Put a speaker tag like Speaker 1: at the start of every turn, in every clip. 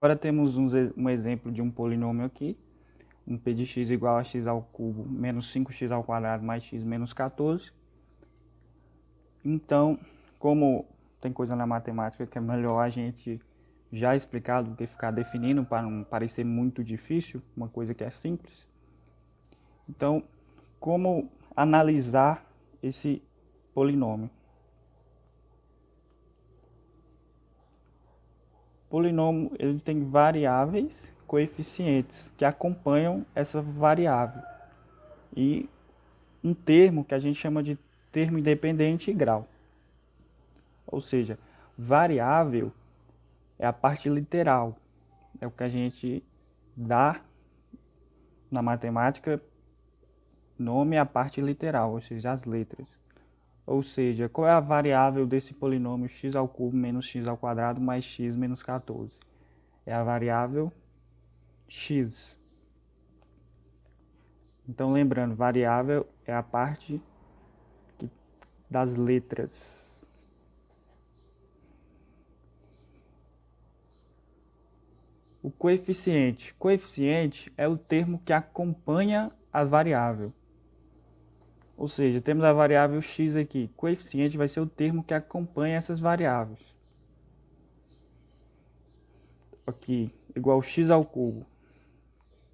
Speaker 1: Agora temos um exemplo de um polinômio aqui, um p de x igual a x ao cubo menos 5x ao quadrado mais x menos 14. Então, como tem coisa na matemática que é melhor a gente já explicar do que ficar definindo para não parecer muito difícil, uma coisa que é simples. Então, como analisar esse polinômio? O polinômio ele tem variáveis, coeficientes que acompanham essa variável e um termo que a gente chama de termo independente e grau. Ou seja, variável é a parte literal, é o que a gente dá na matemática nome à parte literal, ou seja, as letras. Ou seja, qual é a variável desse polinômio x ao cubo menos x ao quadrado mais x menos 14? É a variável x. Então, lembrando, variável é a parte das letras. O coeficiente. Coeficiente é o termo que acompanha a variável. Ou seja, temos a variável x aqui. Coeficiente vai ser o termo que acompanha essas variáveis. Aqui, igual x ao cubo.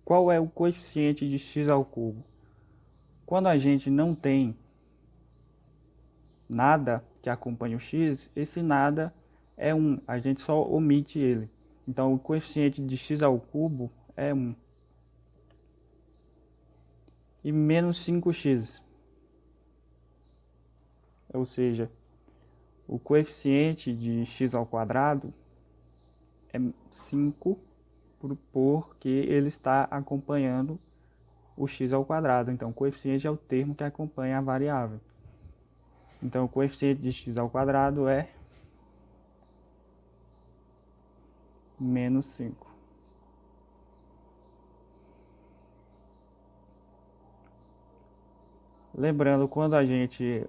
Speaker 1: Qual é o coeficiente de x ao cubo? Quando a gente não tem nada que acompanhe o x, esse nada é 1. A gente só omite ele. Então, o coeficiente de x ao cubo é 1. E menos 5x. Ou seja, o coeficiente de x ao quadrado é 5 porque ele está acompanhando o x ao quadrado. Então, o coeficiente é o termo que acompanha a variável. Então, o coeficiente de x ao quadrado é menos 5. Lembrando, quando a gente,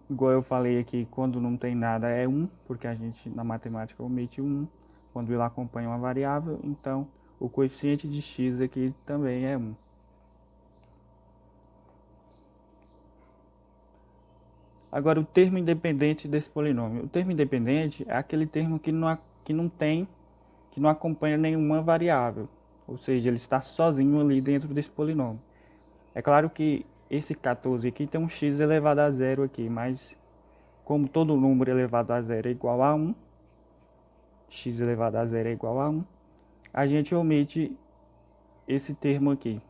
Speaker 1: igual eu falei aqui, quando não tem nada é 1, porque a gente na matemática omite 1, quando ele acompanha uma variável, então o coeficiente de x aqui também é 1. Agora, o termo independente desse polinômio. O termo independente é aquele termo que não acompanha nenhuma variável. Ou seja, ele está sozinho ali dentro desse polinômio. É claro que esse 14 aqui tem um x elevado a zero aqui, mas como todo número elevado a zero é igual a 1, x elevado a zero é igual a 1, a gente omite esse termo aqui.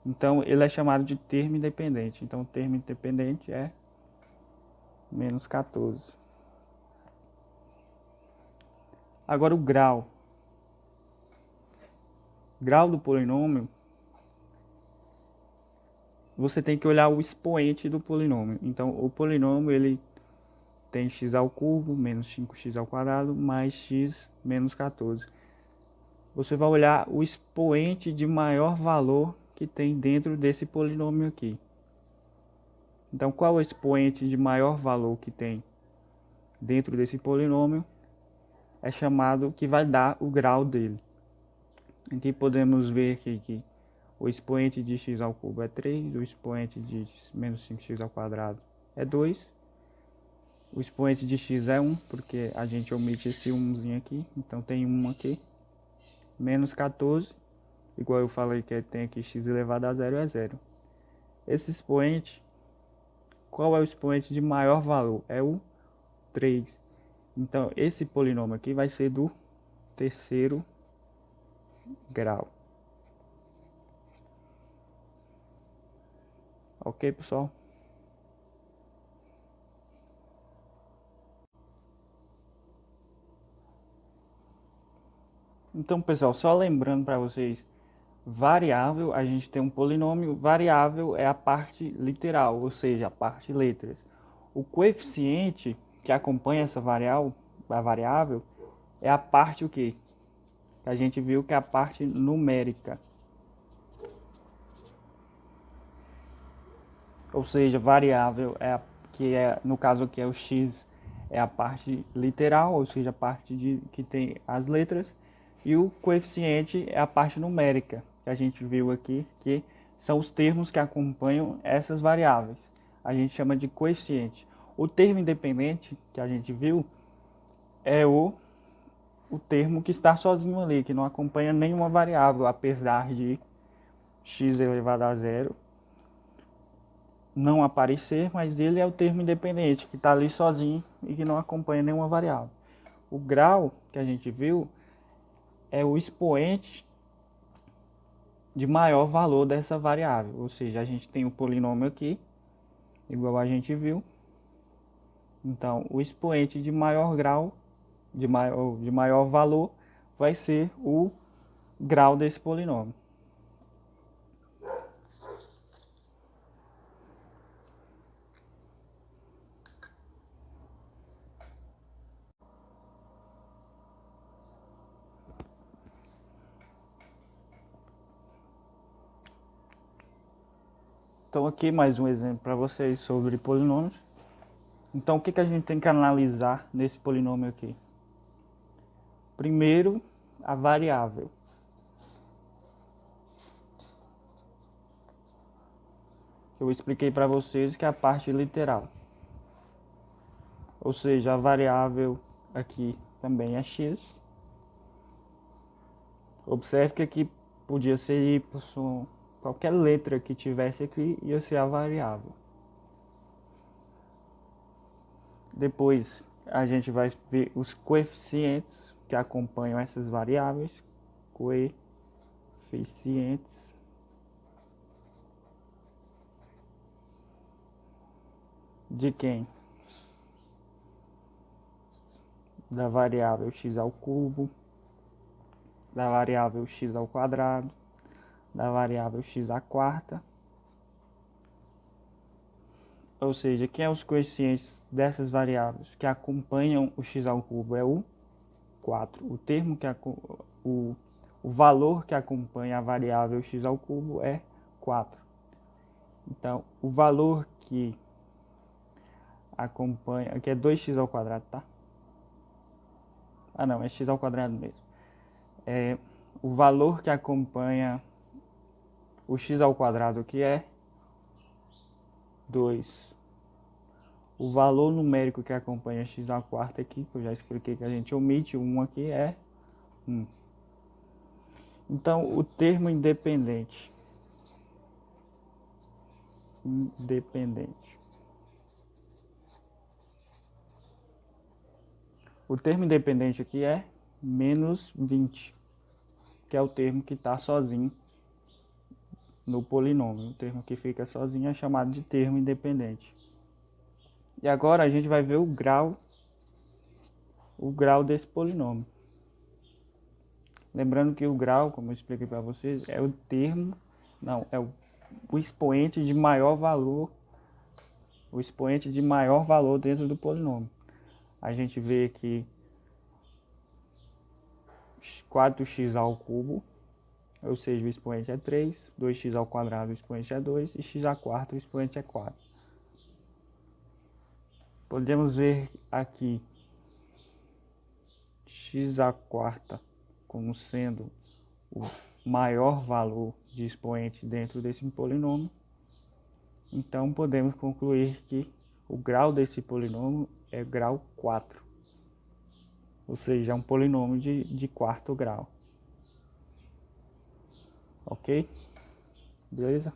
Speaker 1: Então, ele é chamado de termo independente. Então, o termo independente é menos 14. Agora, o grau. Grau do polinômio, você tem que olhar o expoente do polinômio. Então, o polinômio ele tem x ao cubo menos 5x ao quadrado mais x menos 14. Você vai olhar o expoente de maior valor que tem dentro desse polinômio aqui. Então, qual é o expoente de maior valor que tem dentro desse polinômio? É chamado que vai dar o grau dele. Aqui podemos ver aqui que o expoente de x ao cubo é 3, o expoente de menos 5x ao quadrado é 2. O expoente de x é 1, porque a gente omite esse 1zinho aqui, então tem 1 aqui. Menos 14, igual eu falei que tem aqui x elevado a zero é 0. Esse expoente, qual é o expoente de maior valor? É o 3. Então, esse polinômio aqui vai ser do terceiro grau. Ok, pessoal? Então, pessoal, só lembrando para vocês, variável, a gente tem um polinômio, variável é a parte literal, ou seja, a parte letras. O coeficiente que acompanha essa variável, a variável, é a parte o quê? A gente viu que é a parte numérica. Ou seja, variável é no caso aqui é o x, é a parte literal, ou seja, a parte que tem as letras, e o coeficiente é a parte numérica, que a gente viu aqui, que são os termos que acompanham essas variáveis. A gente chama de coeficiente. O termo independente, que a gente viu, é o termo que está sozinho ali, que não acompanha nenhuma variável, apesar de x elevado a zero não aparecer, mas ele é o termo independente, que está ali sozinho e que não acompanha nenhuma variável. O grau que a gente viu é o expoente de maior valor dessa variável, ou seja, a gente tem o polinômio aqui, igual a gente viu. Então, o expoente de maior grau, de maior valor, vai ser o grau desse polinômio. Então aqui mais um exemplo para vocês sobre polinômios. Então o que a gente tem que analisar nesse polinômio aqui? Primeiro, a variável. Eu expliquei para vocês que é a parte literal. Ou seja, a variável aqui também é x. Observe que aqui podia ser y, qualquer letra que tivesse aqui ia ser a variável. Depois a gente vai ver os coeficientes que acompanham essas variáveis. Coeficientes de quem? Da variável x ao cubo, da variável x ao quadrado, da variável x à quarta. Ou seja, quem é os coeficientes dessas variáveis que acompanham o x ao cubo é o 4. O termo que o valor que acompanha a variável x ao cubo é 4. Então, o valor que acompanha, aqui é 2x ao quadrado, tá? Ah não, é x ao quadrado mesmo. O valor que acompanha o x ao quadrado aqui é 2. O valor numérico que acompanha x à quarta aqui, que eu já expliquei que a gente omite o 1 aqui, é 1. Então, o termo independente. O termo independente aqui é menos 20, que é o termo que está sozinho no polinômio. O termo que fica sozinho é chamado de termo independente. E agora a gente vai ver o grau desse polinômio. Lembrando que o grau, como eu expliquei para vocês, é o termo, não, é o expoente de maior valor, dentro do polinômio. A gente vê aqui 4x ao cubo, ou seja, o expoente é 3, 2x ao quadrado, o expoente é 2, e x à quarta, o expoente é 4. Podemos ver aqui x à quarta como sendo o maior valor de expoente dentro desse polinômio. Então podemos concluir que o grau desse polinômio é grau 4, ou seja, é um polinômio de quarto grau. Ok? Beleza?